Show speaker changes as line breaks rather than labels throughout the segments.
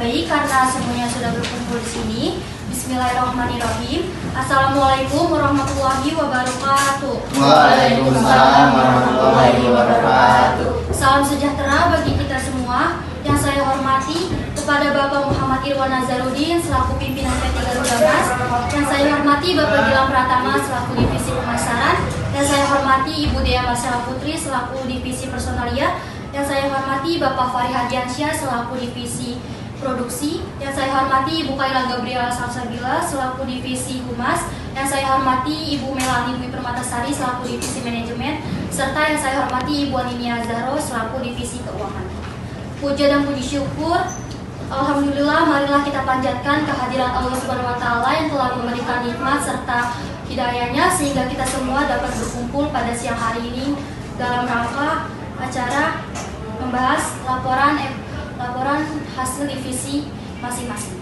Baik, karena semuanya sudah berkumpul di sini, Bismillahirrahmanirrahim. Assalamualaikum warahmatullahi wabarakatuh.
Waalaikumsalam warahmatullahi wabarakatuh.
Salam sejahtera bagi kita semua. Yang saya hormati kepada Bapak Muhammad Irwan Nazarudin selaku pimpinan PT Garuda Mas. Yang saya hormati Bapak Gilang Pratama selaku divisi pemasaran. Yang saya hormati Ibu Dea Marcella Putri selaku divisi personalia. Yang saya hormati Bapak Fahri Hadiansyah selaku divisi produksi. Yang saya hormati Ibu Kaila Gabriela Salsabila selaku divisi humas. Yang saya hormati Ibu Melani Dwi Permatasari selaku divisi manajemen, serta yang saya hormati Ibu Aninia Zahro selaku divisi keuangan. Puja dan puji syukur, alhamdulillah, marilah kita panjatkan kehadiran Allah Subhanahu wa taala yang telah memberikan nikmat serta hidayahnya sehingga kita semua dapat berkumpul pada siang hari ini dalam rangka acara membahas laporan hasil divisi masing-masing.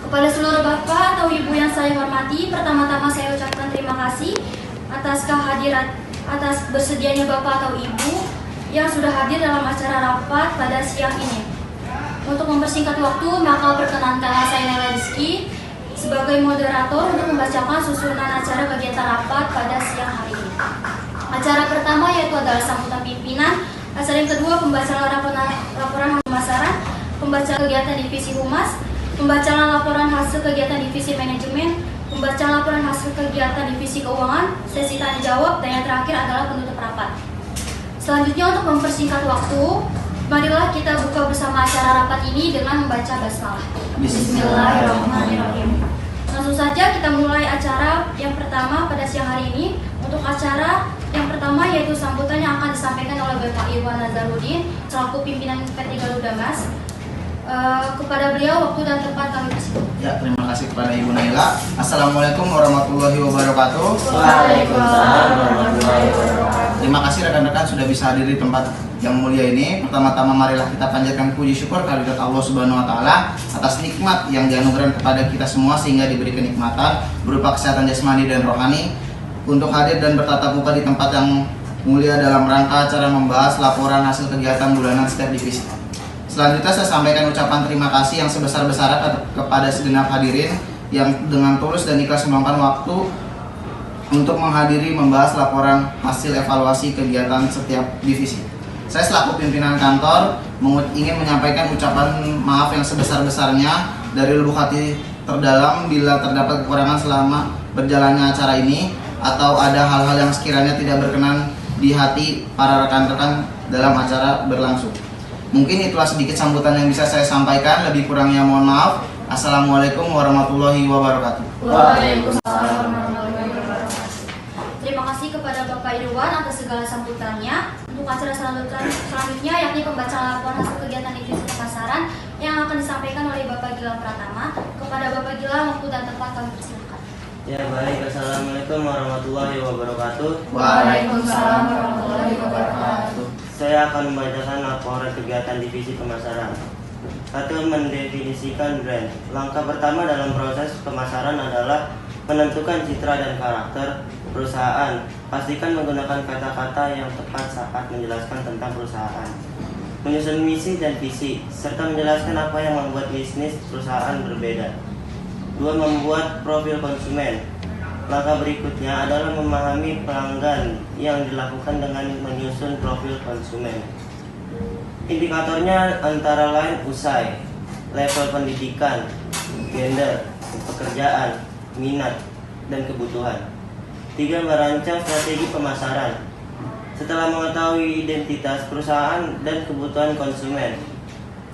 Kepada seluruh Bapak atau Ibu yang saya hormati, pertama-tama saya ucapkan terima kasih atas bersedianya Bapak atau Ibu yang sudah hadir dalam acara rapat pada siang ini. Untuk mempersingkat waktu, maka perkenankanlah saya Nela Rizky sebagai moderator untuk membacakan susunan acara kegiatan rapat pada siang hari ini. Acara pertama yaitu adalah sambutan pimpinan. Acara yang kedua pembacaan laporan pemasaran, pembacaan kegiatan divisi humas, pembacaan laporan hasil kegiatan divisi manajemen, pembacaan laporan hasil kegiatan divisi keuangan, sesi tanya jawab, dan yang terakhir adalah penutup rapat. Selanjutnya untuk mempersingkat waktu, marilah kita buka bersama acara rapat ini dengan membaca basmalah. Bismillahirrahmanirrahim. Langsung saja kita mulai acara yang pertama pada siang hari ini. Untuk acara yang pertama yaitu sambutan yang akan disampaikan oleh Bapak Irwan Nazarudin selaku pimpinan PT Garuda Mas. Kepada beliau waktu dan tempat kami persilakan.
Ya, terima kasih kepada Ibu Naila. Assalamualaikum warahmatullahi wabarakatuh.
Waalaikumsalam warahmatullahi wabarakatuh.
Terima kasih rekan-rekan sudah bisa hadir di tempat yang mulia ini. Pertama-tama marilah kita panjatkan puji syukur kehadirat Allah Subhanahu wa taala atas nikmat yang dianugerahkan kepada kita semua sehingga diberi kenikmatan berupa kesehatan jasmani dan rohani untuk hadir dan bertatap muka di tempat yang mulia dalam rangka acara membahas laporan hasil kegiatan bulanan setiap divisi. Selanjutnya saya sampaikan ucapan terima kasih yang sebesar-besarnya kepada segenap hadirin yang dengan tulus dan ikhlas meluangkan waktu untuk menghadiri membahas laporan hasil evaluasi kegiatan setiap divisi. Saya selaku pimpinan kantor ingin menyampaikan ucapan maaf yang sebesar-besarnya dari lubuk hati terdalam bila terdapat kekurangan selama berjalannya acara ini atau ada hal-hal yang sekiranya tidak berkenan di hati para rekan-rekan dalam acara berlangsung. Mungkin itulah sedikit sambutan yang bisa saya sampaikan, lebih kurangnya mohon maaf. Assalamualaikum warahmatullahi wabarakatuh.
Waalaikumsalam warahmatullahi wabarakatuh. Terima kasih kepada Bapak Irwan atas segala sambutannya. Untuk acara selanjutnya yakni pembacaan laporan hasil kegiatan divisi pemasaran yang akan disampaikan oleh Bapak Gilang Pratama. Kepada Bapak Gilang, waktu dan tempat kami persilakan.
Ya baik, Assalamualaikum warahmatullahi wabarakatuh.
Waalaikumsalam warahmatullahi wabarakatuh.
Saya akan membacakan laporan kegiatan divisi pemasaran. 1. Mendefinisikan brand. Langkah pertama dalam proses pemasaran adalah menentukan citra dan karakter perusahaan. Pastikan menggunakan kata-kata yang tepat saat menjelaskan tentang perusahaan. Menyusun misi dan visi, serta menjelaskan apa yang membuat bisnis perusahaan berbeda. 2. Membuat profil konsumen. Langkah berikutnya adalah memahami pelanggan yang dilakukan dengan menyusun profil konsumen. Indikatornya antara lain usai, level pendidikan, gender, pekerjaan, minat, dan kebutuhan. 3. Merancang strategi pemasaran. Setelah mengetahui identitas perusahaan dan kebutuhan konsumen,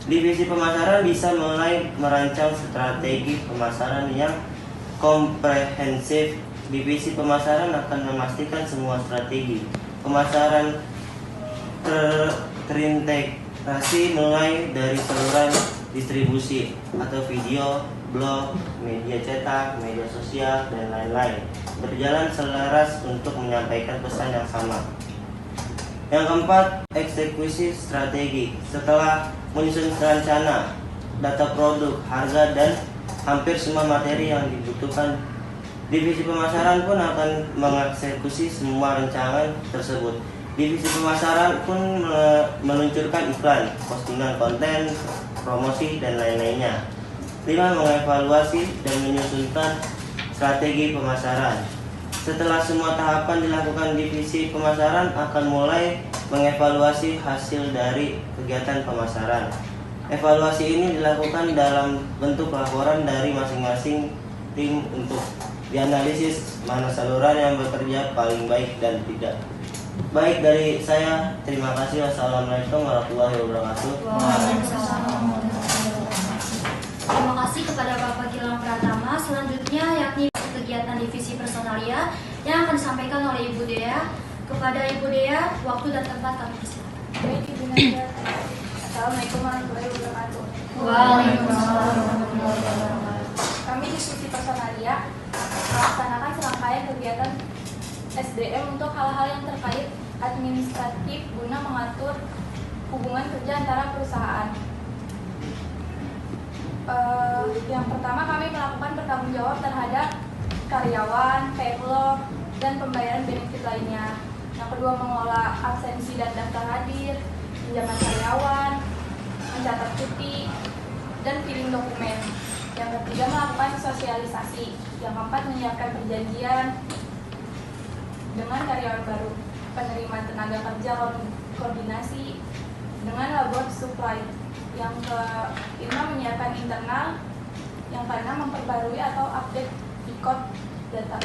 divisi pemasaran bisa mulai merancang strategi pemasaran yang komprehensif. Divisi pemasaran akan memastikan semua strategi pemasaran terintegrasi mulai dari saluran distribusi atau video, blog, media cetak, media sosial, dan lain-lain berjalan selaras untuk menyampaikan pesan yang sama. Yang keempat, eksekusi strategi. Setelah menyusun rencana, data produk, harga, dan hampir semua materi yang dibutuhkan, divisi pemasaran pun akan mengeksekusi semua rancangan tersebut. Divisi pemasaran pun meluncurkan iklan, postingan konten, promosi, dan lain-lainnya. 5. Mengevaluasi dan menyusunkan strategi pemasaran. Setelah semua tahapan dilakukan, divisi pemasaran akan mulai mengevaluasi hasil dari kegiatan pemasaran. Evaluasi ini dilakukan dalam bentuk laporan dari masing-masing tim untuk dianalisis mana saluran yang bekerja paling baik dan tidak. Baik dari saya, terima kasih. Wassalamualaikum warahmatullahi wabarakatuh.
Waalaikumsalam. Terima kasih kepada Bapak Gilang Pratama. Selanjutnya yakni kegiatan divisi personalia yang akan disampaikan oleh Ibu Dea. Kepada Ibu Dea, waktu dan tempat kami persilakan.
Baik, Ibu Nadia. Assalamualaikum warahmatullahi wabarakatuh.
Waalaikumsalam warahmatullahi wabarakatuh.
Kami divisi personalia melaksanakan serangkaian kegiatan SDM untuk hal-hal yang terkait administratif guna mengatur hubungan kerja antara perusahaan. Yang pertama, kami melakukan bertanggung jawab terhadap karyawan, payroll, dan pembayaran benefit lainnya. Yang kedua, mengelola absensi dan daftar hadir, pinjaman karyawan, mencatat cuti, dan filing dokumen. Yang ketiga, melakukan sosialisasi. Yang keempat, menyiapkan perjanjian dengan karyawan baru, penerimaan tenaga kerja, koordinasi dengan labor supply. Yang kelima, menyiapkan internal. Yang keenam, memperbarui atau update record data.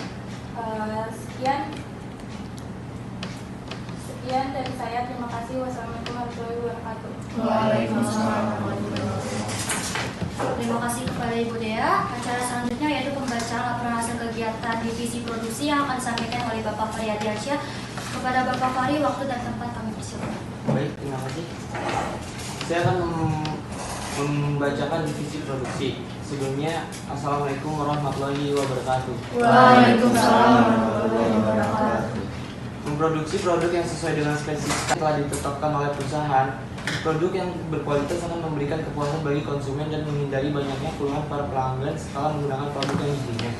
Sekian dari saya. Terima kasih. Wassalamualaikum warahmatullahi wabarakatuh.
Waalaikumsalam warahmatullahi wabarakatuh. Terima kasih kepada Ibu Dea. Acara selanjutnya yaitu pembacaan laporan hasil kegiatan divisi produksi yang akan disampaikan oleh Bapak Fahri Ardiansyah. Kepada Bapak Fahri, waktu dan tempat kami persilakan.
Baik, terima kasih. Saya akan membacakan divisi produksi. Sebelumnya, Assalamualaikum warahmatullahi wabarakatuh.
Waalaikumsalam warahmatullahi wabarakatuh.
Memproduksi produk yang sesuai dengan spesifikasi telah ditetapkan oleh perusahaan. Produk yang berkualitas akan memberikan kepuasan bagi konsumen dan menghindari banyaknya keluhan para pelanggan setelah menggunakan produk yang dibelinya.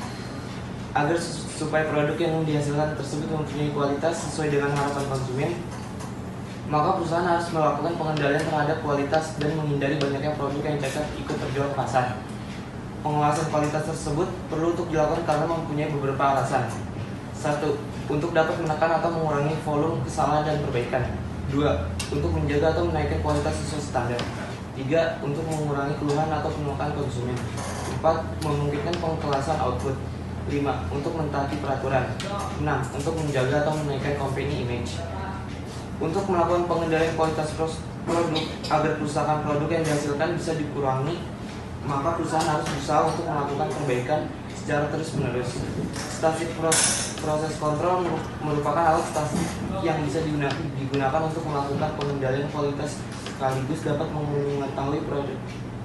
Agar supaya produk yang dihasilkan tersebut mempunyai kualitas sesuai dengan harapan konsumen, maka perusahaan harus melakukan pengendalian terhadap kualitas dan menghindari banyaknya produk yang cacat ikut terjual ke pasar. Pengawasan kualitas tersebut perlu untuk dilakukan karena mempunyai beberapa alasan. 1. Untuk dapat menekan atau mengurangi volume kesalahan dan perbaikan. 2. Untuk menjaga atau menaikkan kualitas sesuai standar. 3. Untuk mengurangi keluhan atau penolakan konsumen. 4. Memungkinkan pengkelasan output. 5. Untuk mentaati peraturan. 6. Untuk menjaga atau menaikkan company image. Untuk melakukan pengendalian kualitas produk agar kerusakan produk yang dihasilkan bisa dikurangi, maka perusahaan harus berusaha untuk melakukan perbaikan secara terus-menerus. Static proses kontrol merupakan alat statik yang bisa digunakan untuk melakukan pengendalian kualitas sekaligus dapat mengetahui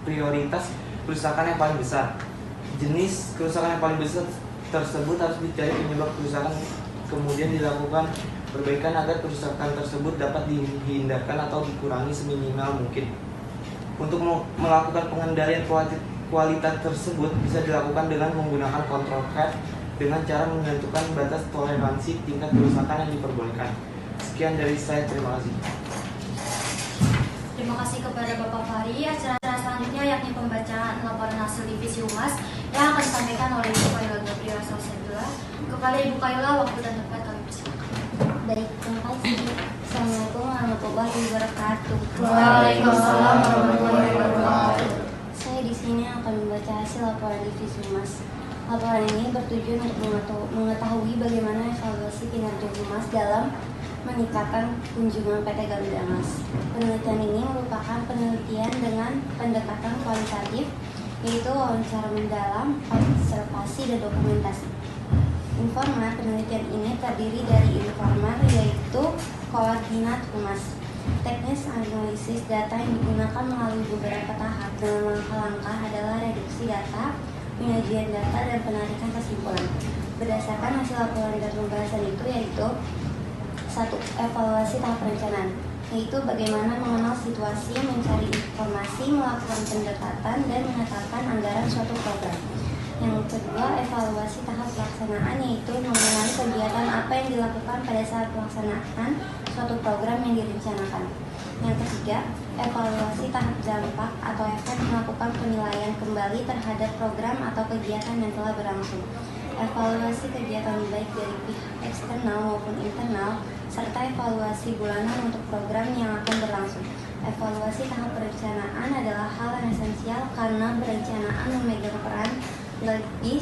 prioritas kerusakan yang paling besar. Jenis kerusakan yang paling besar tersebut harus dicari penyebab kerusakan, kemudian dilakukan perbaikan agar kerusakan tersebut dapat dihindarkan atau dikurangi seminimal mungkin. Untuk melakukan pengendalian kualitas tersebut bisa dilakukan dengan menggunakan control card dengan cara menentukan batas toleransi tingkat kerusakan yang diperbolehkan. Sekian dari saya, terima kasih.
Terima kasih kepada Bapak Fahri. Acara selanjutnya yakni pembacaan laporan hasil divisi Humas yang akan disampaikan oleh Ibu Kaila Gabriela Salsabila. Kepada Ibu Kaila, waktu dan tempat kami persilakan.
Baik, terima kasih. Assalamualaikum warahmatullahi wabarakatuh.
Waalaikumsalam warahmatullahi wabarakatuh.
Saya di sini akan membaca hasil laporan divisi Humas. Laporan ini bertujuan untuk mengetahui bagaimana evaluasi kinerja Humas dalam meningkatkan kunjungan PT Garuda Mas. Penelitian ini merupakan penelitian dengan pendekatan kualitatif, yaitu wawancara mendalam, observasi, dan dokumentasi. Informan penelitian ini terdiri dari informan, yaitu koordinat Humas. Teknis analisis data yang digunakan melalui beberapa tahap dengan langkah-langkah adalah reduksi data, penyajian data, dan penarikan kesimpulan. Berdasarkan hasil laporan dan pembahasan itu yaitu 1. Evaluasi tahap perencanaan, yaitu bagaimana mengenal situasi, mencari informasi, melakukan pendekatan, dan menetapkan anggaran suatu program. Yang kedua, evaluasi tahap pelaksanaan, yaitu mengenali kegiatan apa yang dilakukan pada saat pelaksanaan suatu program yang direncanakan. Yang ketiga, evaluasi tahap dampak atau efek melakukan penilaian kembali terhadap program atau kegiatan yang telah berlangsung. Evaluasi kegiatan baik dari pihak eksternal maupun internal, serta evaluasi bulanan untuk program yang akan berlangsung. Evaluasi tahap perencanaan adalah hal yang esensial karena perencanaan memegang peran lebih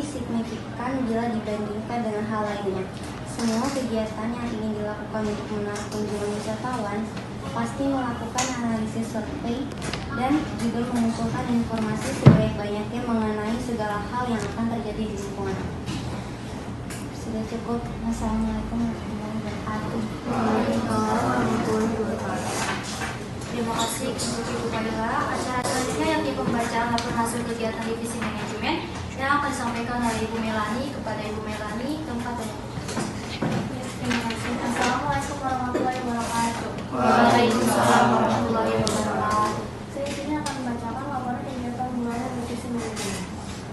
signifikan bila dibandingkan dengan hal lainnya. Semua kegiatan yang ingin dilakukan untuk menarik kunjungan wisatawan pasti melakukan analisis survei dan juga mengumpulkan informasi sebanyak-banyaknya mengenai segala hal yang akan terjadi di lingkungan. Sudah cukup. Wassalamualaikum warahmatullahi wabarakatuh.
Terima kasih untuk Ibu Fadila. Acara selanjutnya yakni pembacaan laporan hasil kegiatan divisi manajemen yang akan disampaikan oleh Ibu Melani kepada Ibu Melani. Tempat dan
Terima kasih. Assalamualaikum warahmatullahi wabarakatuh.
Waalaikumsalam warahmatullahi wabarakatuh.
Saya di sini akan membacakan laporan kegiatan bulanan divisi manajemen.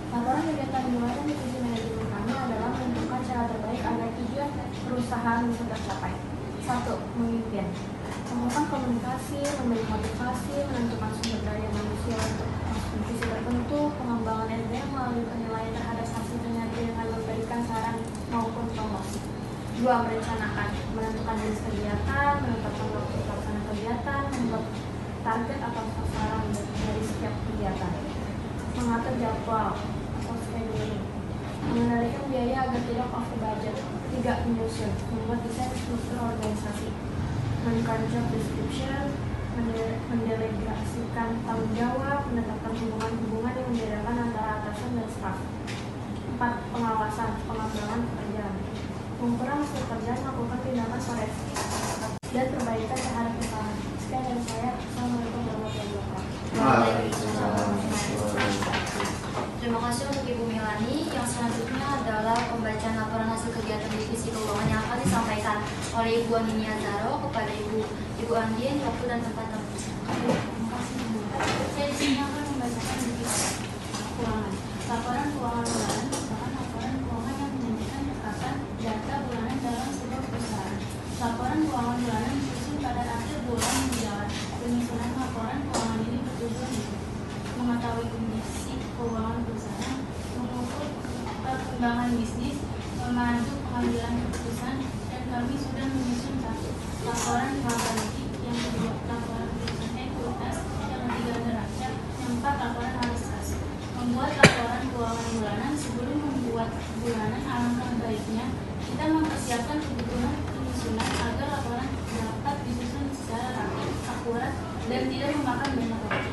Laporan kegiatan bulanan divisi manajemen kami adalah menentukan cara terbaik agar tujuan perusahaan bisa tercapai. 1. Memimpin. Melakukan komunikasi, memberi motivasi, menentukan sumber daya manusia untuk visi tertentu, pengembangan SDM melalui penilaian terhadap hasil kinerja dengan memberikan saran maupun promosi. 2. Merencanakan, menentukan jenis kegiatan, menetapkan waktu pelaksanaan kegiatan, membuat target atau sasaran dari setiap kegiatan. Mengatur jadwal atau scheduling, mengendalikan biaya agar tidak over budget. 3. Menyusun, membuat desain struktur organisasi, menentukan job description, mendelegasikan tanggung jawab, menetapkan hubungan-hubungan yang membedakan antara atasan dan staf. 4. Pengawasan, pengembangan pekerjaan, mengukur hasil kerjaan, melakukan tindakan koreksi dan perbaikan terhadap kesalahan. Sekian dari saya. Assalamualaikum warahmatullahi wabarakatuh.
Terima kasih untuk Ibu Melani. Yang selanjutnya adalah pembacaan laporan hasil kegiatan divisi keuangan yang akan disampaikan oleh Ibu Anini Azaro kepada Ibu Andien. Waktu dan tempat
Terima kasih. Saya di sini akan membacakan divisi keuangan. Laporan keuangan bulanan merupakan laporan keuangan yang menunjukkan catatan data bulanan dalam sebuah perusahaan. Laporan keuangan bulanan disusun pada akhir bulan berjalan. Penyusunan laporan keuangan ini bertujuan untuk mengetahui kondisi keuangan perusahaan, mengukur perkembangan bisnis, memandu pengambilan keputusan, dan kami sudah menyusun satu laporan transparansi, yang kedua laporan perusahaan ekuitas, yang ketiga neraca, yang empat laporan alias. Membuat laporan keuangan bulanan. Sebelum membuat bulanan, alangkah baiknya kita mempersiapkan kebutuhan penyusunan agar laporan dapat disusun secara rapi, akurat, dan tidak memakan banyak waktu.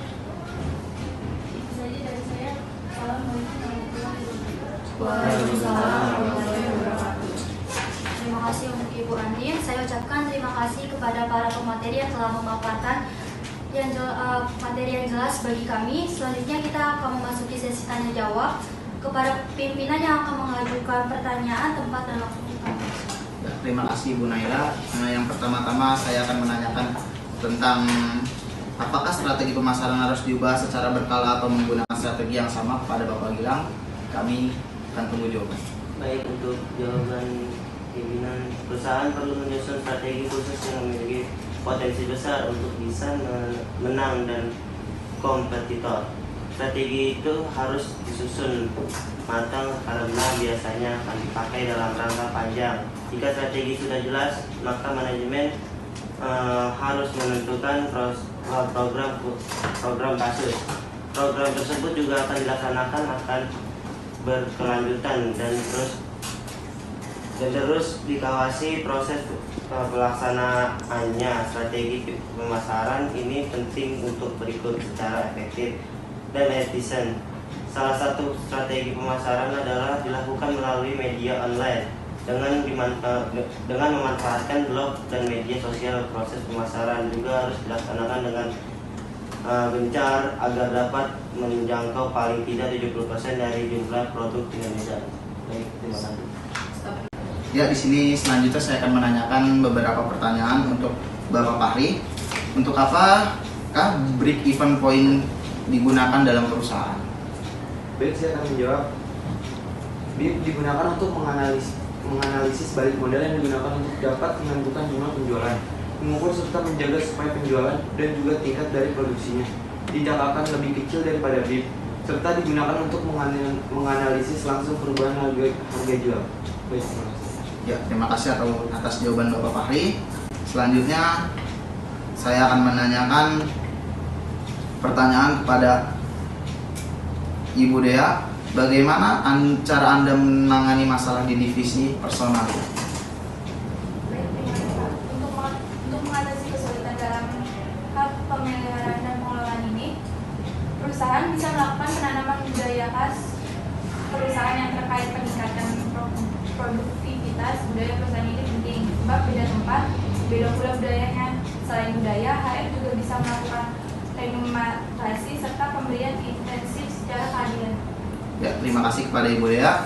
Itu saja dari saya. Assalamualaikum warahmatullahi wabarakatuh.
Waalaikumsalam warahmatullahi wabarakatuh. Terima kasih untuk Ibu Andien. Saya ucapkan terima kasih kepada para pemateri yang telah memaparkan materi yang jelas bagi kami. Selanjutnya kita akan memasuki sesi tanya jawab kepada pimpinan yang akan mengajukan pertanyaan, tempat dan waktu.
Terima kasih Bu Naila. Yang pertama-tama saya akan menanyakan tentang apakah strategi pemasaran harus diubah secara berkala atau menggunakan strategi yang sama. Kepada Bapak Gilang, kami akan tunggu jawaban.
Baik, untuk jawaban pimpinan, perusahaan perlu menyusun strategi khusus yang memiliki potensi besar untuk bisa menang dan kompetitor. Strategi itu harus disusun matang karena biasanya akan dipakai dalam rangka panjang. Jika strategi sudah jelas, maka manajemen harus menentukan program kasus. Program tersebut juga akan dilaksanakan akan berkelanjutan dan terus dikawasi proses pelaksanaannya. Strategi pemasaran ini penting untuk berikut secara efektif dan efisien. Salah satu strategi pemasaran adalah dilakukan melalui media online dengan memanfaatkan blog dan media sosial. Proses pemasaran juga harus dilaksanakan dengan gencar agar dapat menjangkau paling tidak 70% dari jumlah produk Indonesia. Baik, terima kasih.
Ya, di sini selanjutnya saya akan menanyakan beberapa pertanyaan untuk Bapak Fahri. Untuk apakah break even point digunakan dalam perusahaan?
Baik, saya akan menjawab. BIP digunakan untuk menganalisis balik modal yang digunakan untuk dapat menentukan jumlah penjualan, mengukur serta menjaga supaya penjualan dan juga tingkat dari produksinya tidak akan lebih kecil daripada BIP, serta digunakan untuk menganalisis langsung perubahan harga jual. Baik, terima kasih.
Ya, terima kasih atas jawaban Bapak Fahri. Selanjutnya saya akan menanyakan pertanyaan kepada Ibu Dea. Bagaimana cara Anda menangani masalah di divisi personal?
Baik, terima kasih, Pak. Untuk mengatasi kesulitan dalam hal pemeliharaan dan pengelolaan ini, perusahaan bisa melakukan penanaman budaya khas perusahaan yang terkait peningkatan produktivitas budaya perusahaan ini penting. Sebab beda tempat, beda pula budayanya. Selain budaya, HR juga bisa melakukan remunerasi serta pemberian intensif secara keadilan.
Ya, terima kasih kepada Ibu Dea.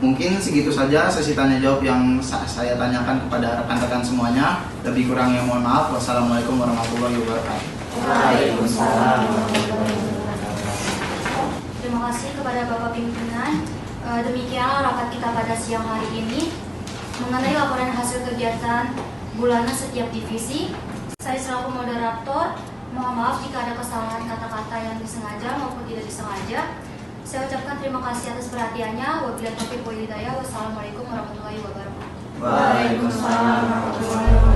Mungkin segitu saja sesi tanya jawab yang saya tanyakan kepada rekan-rekan semuanya. Lebih kurangnya mohon maaf. Wassalamualaikum warahmatullahi wabarakatuh.
Waalaikumsalam.
Terima kasih kepada Bapak Pimpinan. Demikianlah rapat kita pada siang hari ini mengenai laporan hasil kegiatan bulanan setiap divisi. Saya selaku moderator, mohon maaf jika ada kesalahan kata-kata yang disengaja maupun tidak disengaja. Saya ucapkan terima kasih atas perhatiannya. Wabillahi taufiq wal hidayah. Wassalamualaikum warahmatullahi wabarakatuh.
Waalaikumsalam warahmatullahi wabarakatuh.